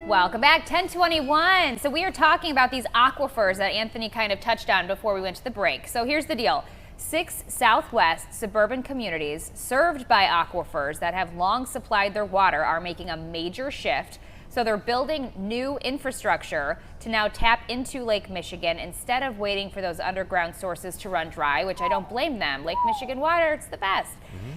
Welcome back, 1021. So we are talking about these aquifers that Anthony kind of touched on before we went to the break. So here's the deal. 6 Southwest suburban communities served by aquifers that have long supplied their water are making a major shift. So they're building new infrastructure to now tap into Lake Michigan instead of waiting for those underground sources to run dry, which I don't blame them. Lake Michiganwater, it's the best.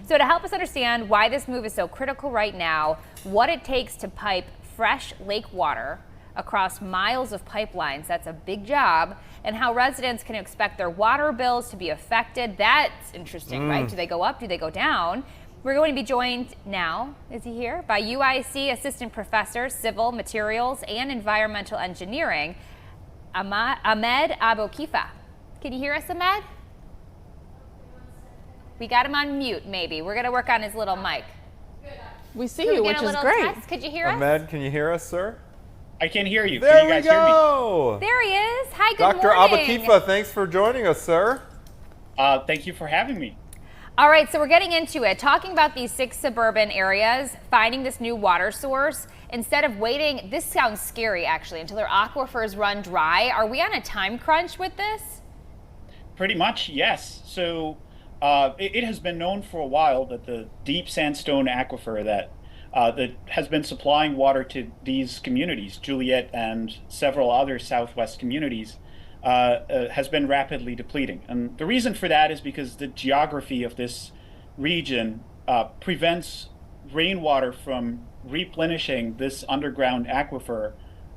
So to help us understand why this move is so critical right now, what it takes to pipe fresh lake water across miles of pipelines, that's a big job, and how residents can expect their water bills to be affected. That's interesting, right? Do they go up? Do they go down? We're going to be joined now, is he here, by UIC Assistant Professor, Civil Materials and Environmental Engineering, Ahmed Aboukifa. Can you hear us, Ahmed? We got him on mute, maybe. We're going to work on his little mic. We see you, which is great. Test? Could you hear us? Ahmed, can you hear us, sir? I can hear you. There Can you guys we go. hear me? There he is. Hi, good Dr. morning. Aboukifa, thanks for joining us, sir. Thank you for having me. All right, so we're getting into it, talking about these 6 suburban areas, finding this new water source. Instead of waiting, this sounds scary actually, until their aquifers run dry. Are we on a time crunch with this? Pretty much, yes. So it has been known for a while that the deep sandstone aquifer that has been supplying water to these communities, Juliet and several other Southwest communities, has been rapidly depleting. And the reason for that is because the geography of this region prevents rainwater from replenishing this underground aquifer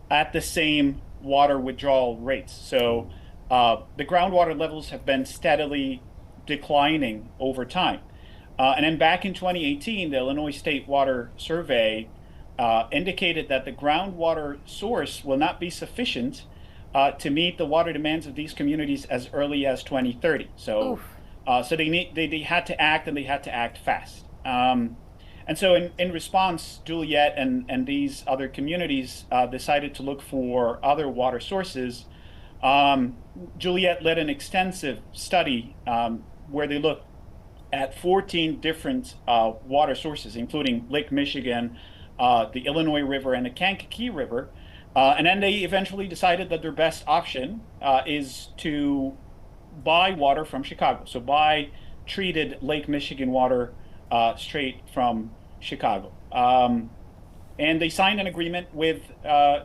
at the same water withdrawal rates. So the groundwater levels have been steadily declining over time. And then back in 2018, the Illinois State Water Survey indicated that the groundwater source will not be sufficient to meet the water demands of these communities as early as 2030. So, so they had to act, and they had to act fast. And so in response, Juliet and these other communities decided to look for other water sources. Juliet led an extensive study where they looked at 14 different water sources, including Lake Michigan, the Illinois River, and the Kankakee River. And then they eventually decided that their best option is to buy water from Chicago. So buy treated Lake Michigan water straight from Chicago. And they signed an agreement with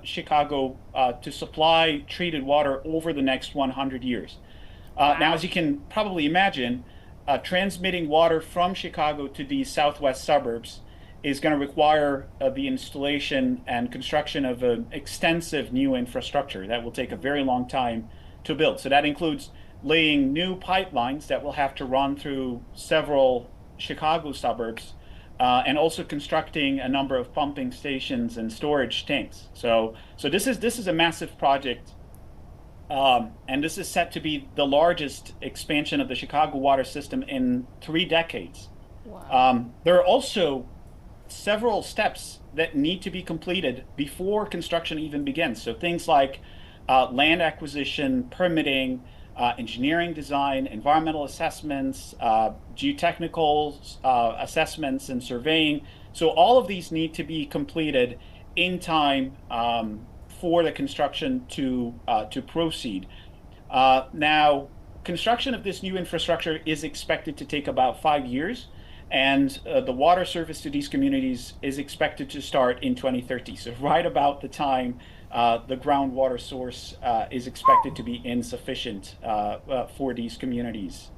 Chicago to supply treated water over the next 100 years. Now, as you can probably imagine, transmitting water from Chicago to these Southwest suburbs is going to require the installation and construction of an extensive new infrastructure that will take a very long time to build. So that includes laying new pipelines that will have to run through several Chicago suburbs, and also constructing a number of pumping stations and storage tanks. So this is a massive project, and this is set to be the largest expansion of the Chicago water system in 3 decades. Wow. There are also several steps that need to be completed before construction even begins. So things like land acquisition, permitting, engineering design, environmental assessments, geotechnical assessments and surveying. So all of these need to be completed in time for the construction to proceed. Now, construction of this new infrastructure is expected to take about 5 years. And the water service to these communities is expected to start in 2030. So right about the time the groundwater source is expected to be insufficient for these communities.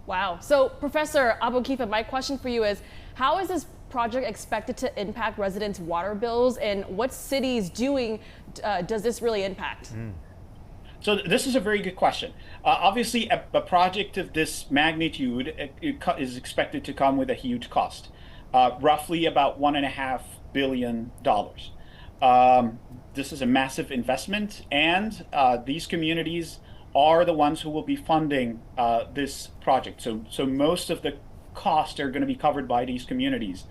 Wow. So, Professor Aboukifa, my question for you is, how is this project expected to impact residents' water bills, and what cities does this really impact? So this is a very good question. Obviously, a project of this magnitude is expected to come with a huge cost, roughly about $1.5 billion. This is a massive investment, and these communities are the ones who will be funding this project. So most of the costs are going to be covered by these communities.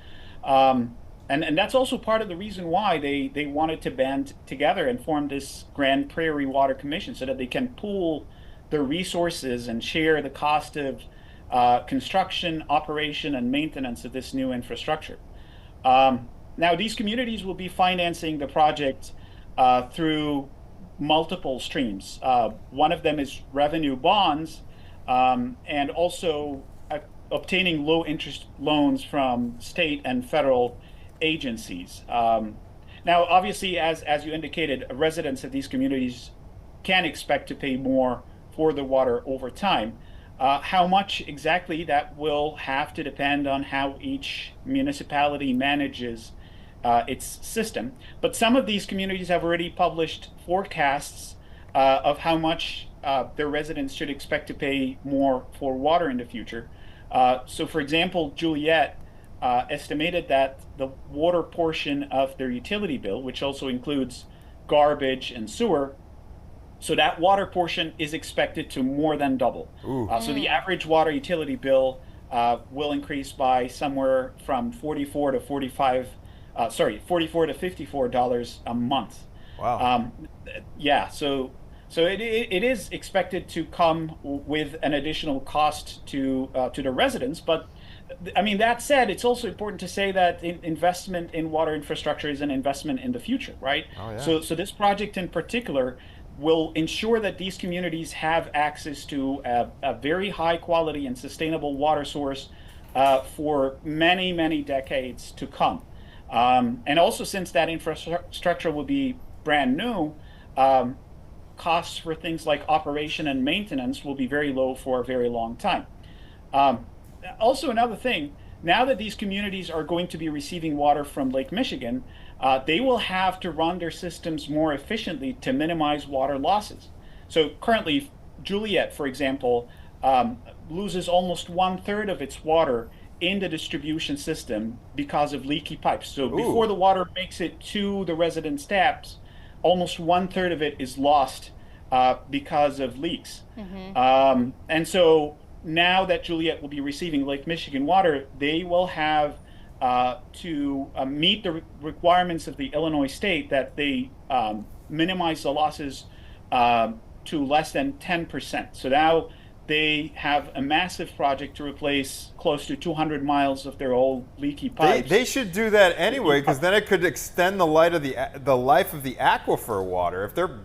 And that's also part of the reason why they wanted to band together and form this Grand Prairie Water Commission, so that they can pool their resources and share the cost of construction, operation, and maintenance of this new infrastructure. Now, these communities will be financing the project through multiple streams. One of them is revenue bonds, and also obtaining low interest loans from state and federal agencies. Now, obviously, as you indicated, residents of these communities can expect to pay more for the water over time. How much exactly, that will have to depend on how each municipality manages its system. But some of these communities have already published forecasts of how much their residents should expect to pay more for water in the future. So, for example, Juliet estimated that the water portion of their utility bill, which also includes garbage and sewer, so that water portion is expected to more than double. So the average water utility bill will increase by somewhere from $44 to $54 a month. Wow. Yeah, so it is expected to come with an additional cost to the residents. But I mean, that said, it's also important to say that investment in water infrastructure is an investment in the future, right? Oh, yeah. So this project in particular will ensure that these communities have access to a very high quality and sustainable water source for many, many decades to come. And also, since that infrastructure will be brand new, costs for things like operation and maintenance will be very low for a very long time. Also, another thing, now that these communities are going to be receiving water from Lake Michigan, they will have to run their systems more efficiently to minimize water losses. So currently, Juliet, for example, loses almost 1/3 of its water in the distribution system because of leaky pipes. So before the water makes it to the residents' taps, almost 1/3 of it is lost because of leaks. And so now that Juliet will be receiving Lake Michiganwater, they will have to meet the requirements of the Illinois state that they minimize the losses to less than 10%. So now they have a massive project to replace close to 200 miles of their old leaky pipes. They should do that anyway, because then it could extend the life of the aquifer water. If they're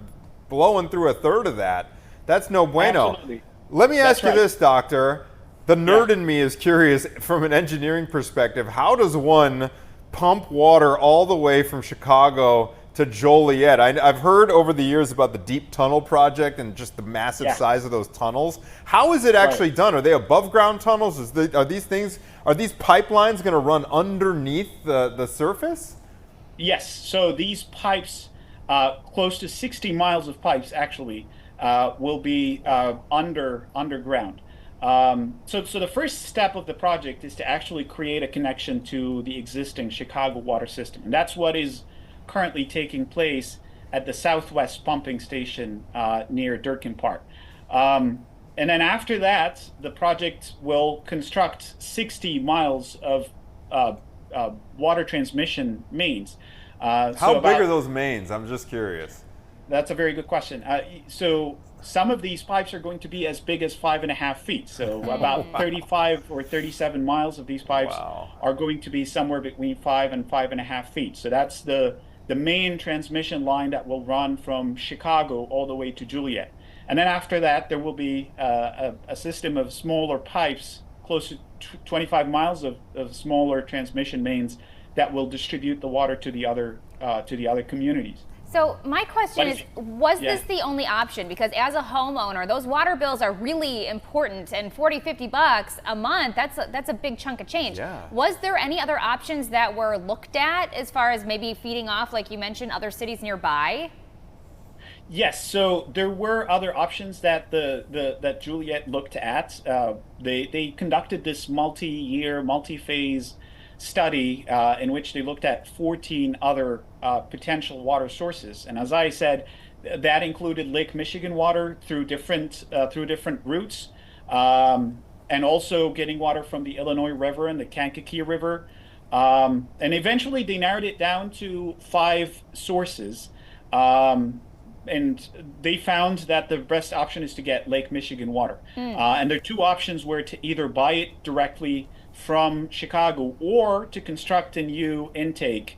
blowing through 1/3 of that, that's no bueno. Absolutely. Let me ask you right. this, Doctor. The nerd in me is curious from an engineering perspective. How does one pump water all the way from Chicago to Joliet? I've heard over the years about the deep tunnel project and just the massive size of those tunnels. How is it actually done? Are they above ground tunnels? Are these pipelines going to run underneath the surface? Yes. So these pipes, close to 60 miles of pipes actually, will be underground. So the first step of the project is to actually create a connection to the existing Chicago water system. And that's what is currently taking place at the Southwest pumping station near Durkin Park. And then after that, the project will construct 60 miles of water transmission mains. How big are those mains? I'm just curious. That's a very good question. So some of these pipes are going to be as big as 5.5 feet. So about 35 or 37 miles of these pipes are going to be somewhere between 5 and 5.5 feet. So that's the main transmission line that will run from Chicago all the way to Juliet. And then after that, there will be a system of smaller pipes, close to 25 miles of smaller transmission mains that will distribute the water to the other communities. So my question is, was this the only option? Because as a homeowner, those water bills are really important, and $40-50 a month, that's a big chunk of change. Yeah. Was there any other options that were looked at as far as maybe feeding off, like you mentioned, other cities nearby? Yes, so there were other options that that Juliet looked at. They conducted this multi-year, multi-phase study in which they looked at 14 other potential water sources, and as I said, that included Lake Michiganwater through different routes, and also getting water from the Illinois River and the Kankakee River, and eventually they narrowed it down to 5 sources, and they found that the best option is to get Lake Michigan water, and their 2 options were to either buy it directly from Chicago or to construct a new intake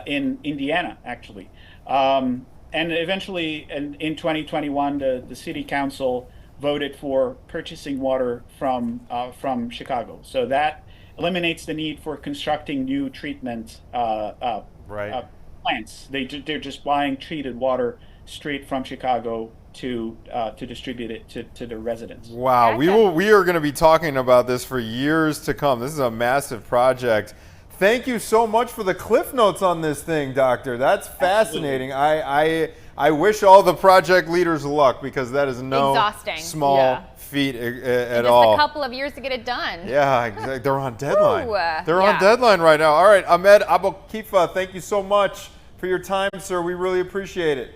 in Indiana, actually. And eventually, in 2021, the city council voted for purchasing water from Chicago. So that eliminates the need for constructing new treatment plants. They're just buying treated water straight from Chicago to distribute it to the residents. Wow, Gotcha. we are going to be talking about this for years to come. This is a massive project. Thank you so much for the cliff notes on this thing, Doctor. That's fascinating. I wish all the project leaders luck, because that is no Exhausting. small Yeah. feat at Just all. a couple of years to get it done. Yeah, exactly. They're on deadline. Ooh, They're yeah. on deadline right now. All right, Ahmed Abu Kifa, thank you so much for your time, sir. We really appreciate it.